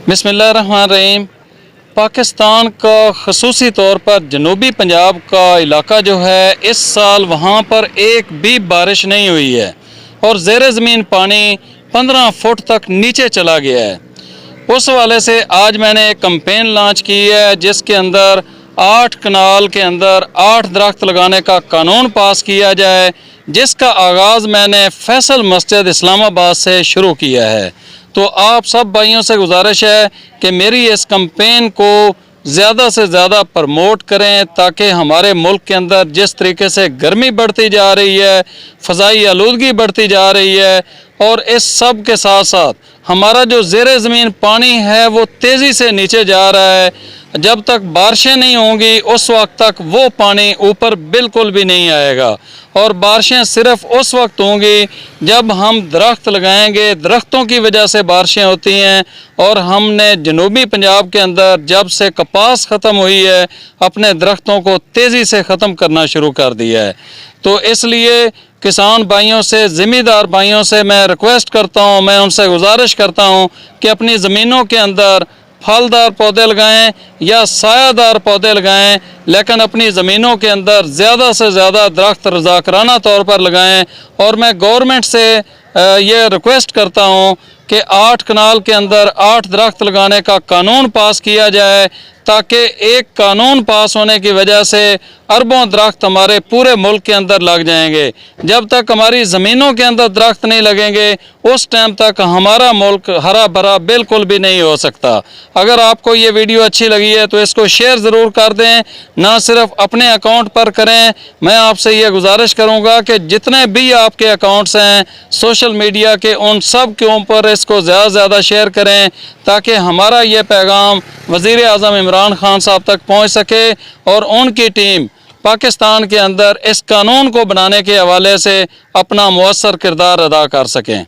बिस्मिल्लाहिर्रहमानिर्रहीम। पाकिस्तान का ख़ुसूसी तौर पर जनूबी पंजाब का इलाका जो है, इस साल वहाँ पर एक भी बारिश नहीं हुई है और ज़ेर ज़मीन पानी 15 फुट तक नीचे चला गया है। उस वाले से आज मैंने एक कैंपेन लॉन्च की है, जिसके अंदर 8 कनाल के अंदर 8 दरख्त लगाने का कानून पास किया जाए, जिसका आगाज़ मैंने फैसल मस्जिद इस्लामाबाद से शुरू किया है। तो आप सब भाइयों से गुजारिश है कि मेरी इस कैंपेन को ज़्यादा से ज़्यादा प्रमोट करें, ताकि हमारे मुल्क के अंदर जिस तरीके से गर्मी बढ़ती जा रही है, फ़ज़ाई आलूदगी बढ़ती जा रही है, और इस सब के साथ साथ हमारा जो ज़ेर ज़मीन पानी है वो तेज़ी से नीचे जा रहा है। जब तक बारिशें नहीं होंगी उस वक्त तक वो पानी ऊपर बिल्कुल भी नहीं आएगा, और बारिशें सिर्फ़ उस वक्त होंगी जब हम दरख्त लगाएंगे। दरख्तों की वजह से बारिशें होती हैं, और हमने जनूबी पंजाब के अंदर जब से कपास ख़त्म हुई है, अपने दरख्तों को तेज़ी से ख़त्म करना शुरू कर दिया है। तो इसलिए किसान भाइयों से, ज़मींदार भाइयों से मैं रिक्वेस्ट करता हूँ, मैं उनसे गुजारिश करता हूँ कि अपनी ज़मीनों के अंदर फलदार पौधे लगाएं या सायादार पौधे लगाएं, लेकिन अपनी ज़मीनों के अंदर ज़्यादा से ज़्यादा दरख्त रज़ाकराना तौर पर लगाएं। और मैं गवर्नमेंट से ये रिक्वेस्ट करता हूँ कि 8 कनाल के अंदर 8 दरख्त लगाने का कानून पास किया जाए, ताकि एक कानून पास होने की वजह से अरबों दरख्त हमारे पूरे मुल्क के अंदर लग जाएंगे। जब तक हमारी ज़मीनों के अंदर दरख्त नहीं लगेंगे, उस टाइम तक हमारा मुल्क हरा भरा बिल्कुल भी नहीं हो सकता। अगर आपको ये वीडियो अच्छी लगी है तो इसको शेयर ज़रूर कर दें, ना सिर्फ अपने अकाउंट पर करें। मैं आपसे ये गुजारिश करूँगा कि जितने भी आपके अकाउंट्स हैं सोशल मीडिया के, उन सब के ऊपर इसको ज़्यादा से ज़्यादा शेयर करें, ताकि हमारा ये पैगाम वज़ीर आज़म इमरान खान साहब तक पहुँच सके और उनकी टीम पाकिस्तान के अंदर इस कानून को बनाने के हवाले से अपना मुअस्सर किरदार अदा कर सकें।